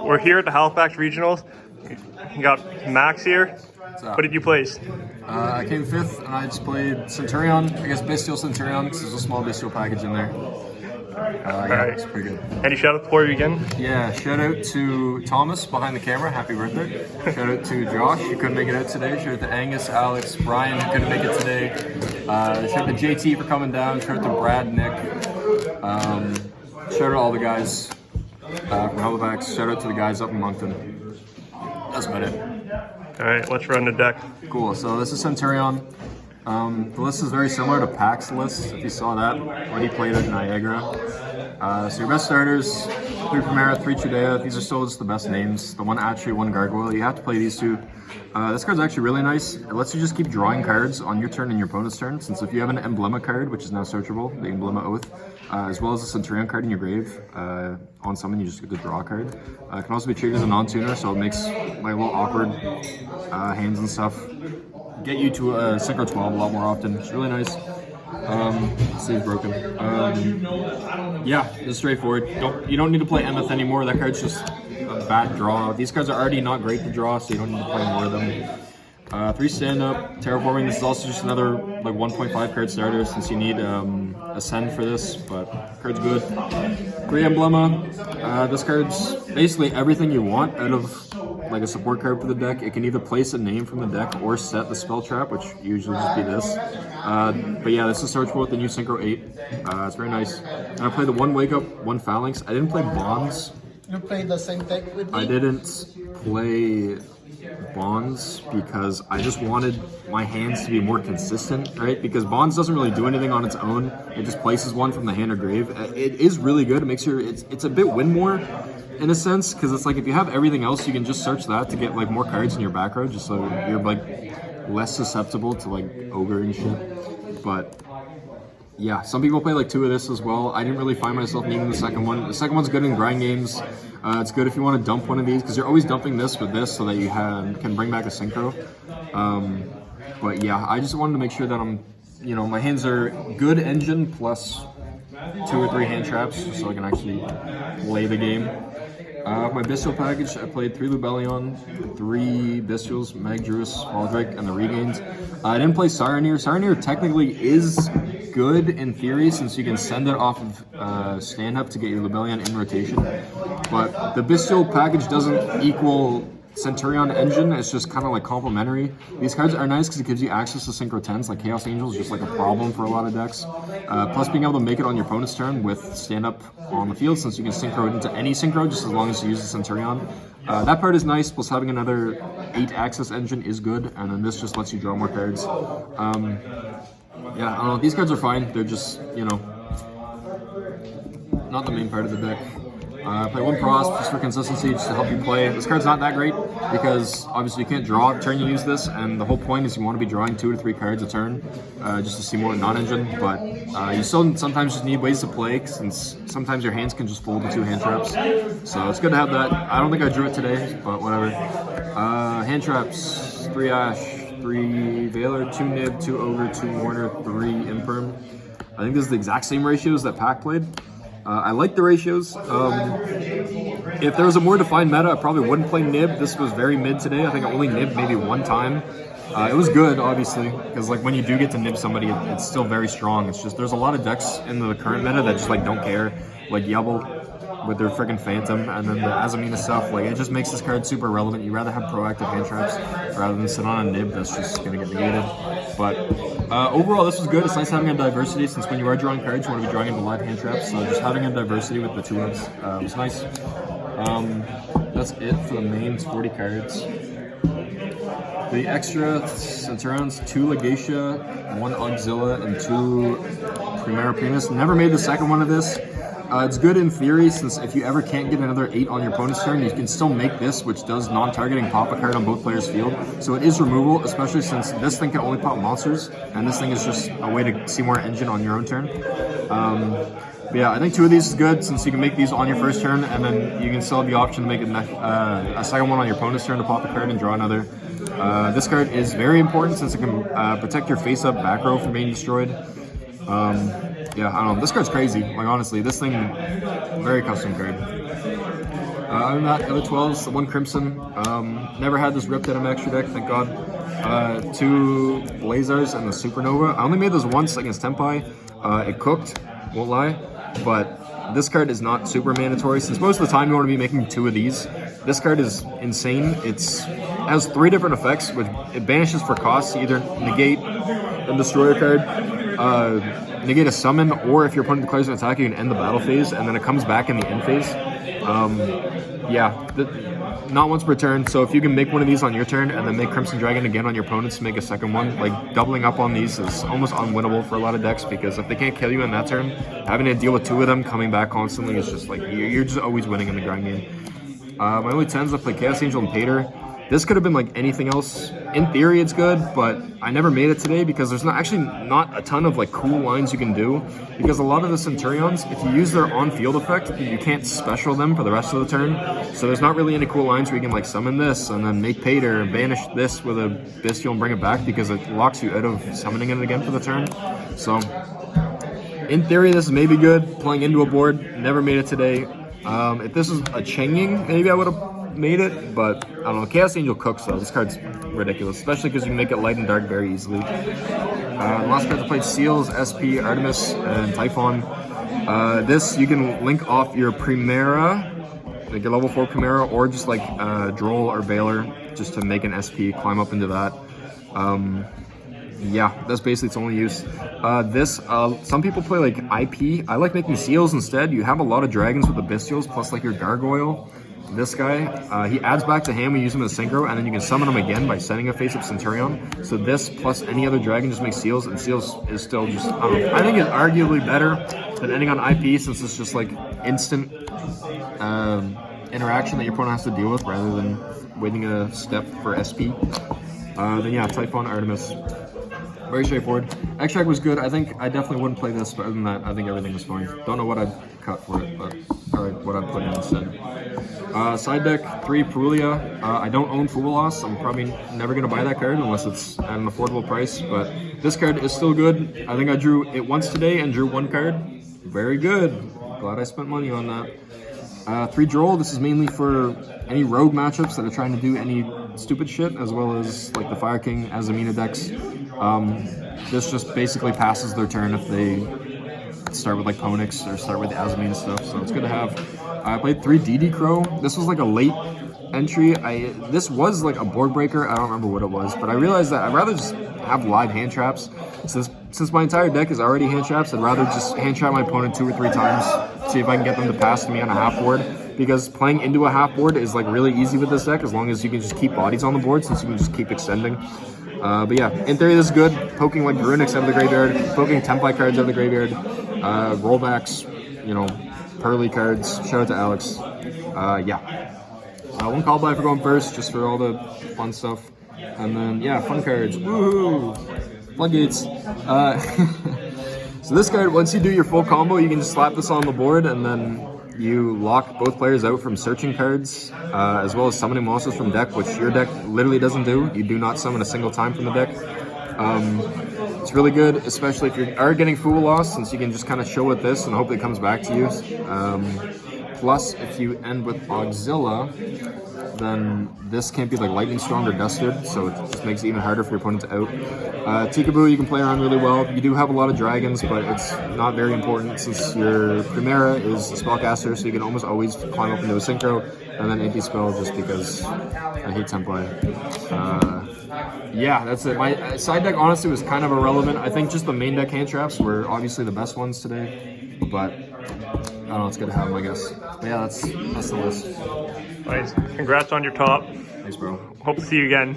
We're here at the Halifax Regionals. You got Max here. What did you place? I came 5th, and I just played Centurion. I guess Bestial Centurion, because there's a small Bestial package in there. Yeah, it's pretty good. Any shout out for you again? Yeah, shout out to Thomas behind the camera. Happy birthday. Shout out to Josh, who couldn't make it out today. Shout out to Angus, Alex, Brian, who couldn't make it today. Shout out to JT for coming down. Shout out to Brad, Nick. Shout out to all the guys from Halifax. Shout out to the guys up in Moncton. That's about it. All right, let's run the deck. Cool, so this is Centurion. The list is very similar to Pac's list, if you saw that, when he played at Niagara. So your best starters, 3 Primera, 3 Chudea. These are still just the best names. The 1 Atri, 1 Gargoyle. You have to play these 2. This card's actually really nice. It lets you just keep drawing cards on your turn and your opponent's turn, since if you have an Emblema card, which is now searchable, the Emblema Oath, as well as a Centurion card in your grave, on summon you just get to draw a card. It can also be treated as a non-tuner, so it makes like little awkward hands and stuff get you to a Synchro 12 a lot more often. It's really nice. Save's broken. Yeah, it's straightforward. You don't need to play Emeth anymore. That card's just a bad draw. These cards are already not great to draw, so you don't need to play more of them. 3 stand-up, terraforming. This is also just another like 1.5 card starter, since you need Ascend for this, but card's good. 3 Emblema. This card's basically everything you want out of like a support card for the deck. It can either place a name from the deck or set the spell trap, which usually just be this. But yeah, this is searchable with the new Synchro 8. It's very nice. And I played the 1 Wake Up, 1 Phalanx. I didn't play Bonds. You played the same deck with me? I didn't play Bonds because I just wanted my hands to be more consistent, right? Because Bonds doesn't really do anything on its own. It just places 1 from the hand or grave. It is really good. It makes it's a bit win more in a sense, because it's like if you have everything else, you can just search that to get like more cards in your back row, just so you're like less susceptible to like ogre and shit. But yeah, some people play like 2 of this as well. I didn't really find myself needing the second one. The second one's good in grind games. It's good if you want to dump one of these, because you're always dumping this with this so that you can bring back a synchro. But yeah, I just wanted to make sure that my hands are good engine plus 2 or 3 hand traps, so I can actually play the game. My Bestial package, I played 3 Lubellion, 3 Bestials, Magdrus, Valdric, and the Regains. I didn't play Saronir. Saronir technically is good in theory, since you can send it off of stand-up to get your Lubellion in rotation. But the Bestial package doesn't equal Centurion engine. It's just kind of like complementary. These cards are nice because it gives you access to Synchro 10s. Like Chaos Angel is just like a problem for a lot of decks. Plus being able to make it on your opponent's turn with stand-up on the field, since you can Synchro it into any Synchro just as long as you use the Centurion. That part is nice, plus having another 8-access engine is good, and then this just lets you draw more cards. Yeah, I don't know, these cards are fine. They're just, not the main part of the deck. I play 1 Frost just for consistency, just to help you play. This card's not that great because obviously you can't draw turn you use this, and the whole point is you want to be drawing 2 to 3 cards a turn just to see more non-engine. But you still sometimes just need ways to play, since sometimes your hands can just fold to 2 hand traps. So it's good to have that. I don't think I drew it today, but whatever. Hand traps: 3 Ash, 3 Veiler, 2 Nib, 2 Ogre, 2 Warner, 3 Infirm. I think this is the exact same ratios that Pac played. I like the ratios. If there was a more defined meta, I probably wouldn't play Nib. This was very mid today. I think I only Nibbed maybe 1 time. It was good, obviously, because like when you do get to Nib somebody, it's still very strong. It's just there's a lot of decks in the current meta that just like don't care, like Yubble with their freaking Phantom, and then the Azamina stuff. Like it just makes this card super relevant. You rather have proactive hand traps rather than sit on a Nib that's just gonna get negated. But overall, this was good. It's nice having a diversity, since when you are drawing cards, you want to be drawing into live hand traps. So just having a diversity with the 2-ups was nice. That's it for the mains, 40 cards. The extra Centurions, 2 Legatia, 1 Auxilla, and 2 Primera Primus. Never made the second one of this. It's good in theory, since if you ever can't get another 8 on your opponent's turn, you can still make this, which does non-targeting pop a card on both players' field. So it is removable, especially since this thing can only pop monsters, and this thing is just a way to see more engine on your own turn. But yeah, I think 2 of these is good, since you can make these on your first turn, and then you can still have the option to make a second one on your opponent's turn to pop a card and draw another. This card is very important, since it can protect your face-up back row from being destroyed. Yeah, I don't know. This card's crazy. Like, honestly, this thing, very custom card. Other than that, the other 12s, the one Crimson. Never had this ripped out of my extra deck, thank God. 2 Blazars and the Supernova. I only made this once against Tempai. It cooked, won't lie, but this card is not super mandatory, since most of the time you want to be making 2 of these. This card is insane. It has 3 different effects, which it banishes for costs, either negate a destroy a card, negate a summon, or if your opponent declares an attack, you can end the battle phase, and then it comes back in the end phase. Not once per turn, so if you can make one of these on your turn and then make Crimson Dragon again on your opponents to make a second one, like doubling up on these is almost unwinnable for a lot of decks, because if they can't kill you in that turn, having to deal with 2 of them coming back constantly is just like, you're just always winning in the grind game. My only 10s, I play Chaos Angel and Pater. This could have been like anything else. In theory, it's good, but I never made it today because there's not a ton of like cool lines you can do. Because a lot of the Centurions, if you use their on-field effect, you can't special them for the rest of the turn. So there's not really any cool lines where you can like summon this and then make Pater and banish this with a Bestial and bring it back, because it locks you out of summoning it again for the turn. So in theory, this is maybe good. Playing into a board, never made it today. If this was a Changing, maybe I would have made it, but I don't know. Chaos Angel cooks though. This card's ridiculous, especially because you can make it light and dark very easily. The last cards I played: Seals, SP, Artemis, and Typhon. This you can link off your Primera, like your level 4 Primera, or just like Droll or Valor, just to make an SP, climb up into that. Yeah, that's basically its only use. Some people play like IP. I like making Seals instead. You have a lot of dragons with the Bestials, plus like your Gargoyle. This guy, he adds back to hand when you use him as Synchro, and then you can summon him again by sending a face-up Centurion. So this plus any other dragon just makes Seals, and Seals is still just, I think it's arguably better than ending on IP, since it's just like instant interaction that your opponent has to deal with rather than waiting a step for SP. Then yeah, Typhon, Artemis. Very straightforward. Extract was good. I think I definitely wouldn't play this, but other than that, I think everything was fine. Don't know what I'd cut for it, but or what I'd put in instead. Side deck, 3 Perulia. I don't own Fubulos. I'm probably never going to buy that card unless it's at an affordable price, but this card is still good. I think I drew it once today and drew 1 card. Very good. Glad I spent money on that. 3 Droll. This is mainly for any rogue matchups that are trying to do any stupid shit, as well as like the Fire King Azamina decks. This just basically passes their turn if they start with like Ponix or start with the Azamina stuff, so it's good to have. I played 3 DD Crow. This was like a late entry. This was like a board breaker. I don't remember what it was, but I realized that I'd rather just have live hand traps. Since my entire deck is already hand traps, I'd rather just hand trap my opponent 2 or 3 times, see if I can get them to pass to me on a half board. Because playing into a half board is like really easy with this deck, as long as you can just keep bodies on the board, since you can just keep extending. But yeah, in theory this is good. Poking like Runics out of the graveyard, poking Template cards out of the graveyard, rollbacks, you know, Pearly cards. Shout out to Alex. Yeah. 1 call buy for going first, just for all the fun stuff. And then, yeah, fun cards. Woohoo! Floodgates. So this card, once you do your full combo, you can just slap this on the board, and then you lock both players out from searching cards, as well as summoning monsters from deck, which your deck literally doesn't do. You do not summon a single time from the deck. It's really good, especially if you are getting Fool Loss, since you can just kind of chill with this and hope it comes back to you. Plus, if you end with Auxilla, then this can't be like Lightning Storm or Dusted, so it just makes it even harder for your opponent to out. Tikaboo you can play around really well. You do have a lot of dragons, but it's not very important since your Primera is a spellcaster, so you can almost always climb up into a Synchro, and then anti-spell just because I hate Template. Yeah, that's it. My side deck honestly was kind of irrelevant. I think just the main deck hand traps were obviously the best ones today, but I don't know, it's good to have them, I guess. But yeah, that's the list. Nice. Congrats on your top. Thanks, bro. Hope to see you again.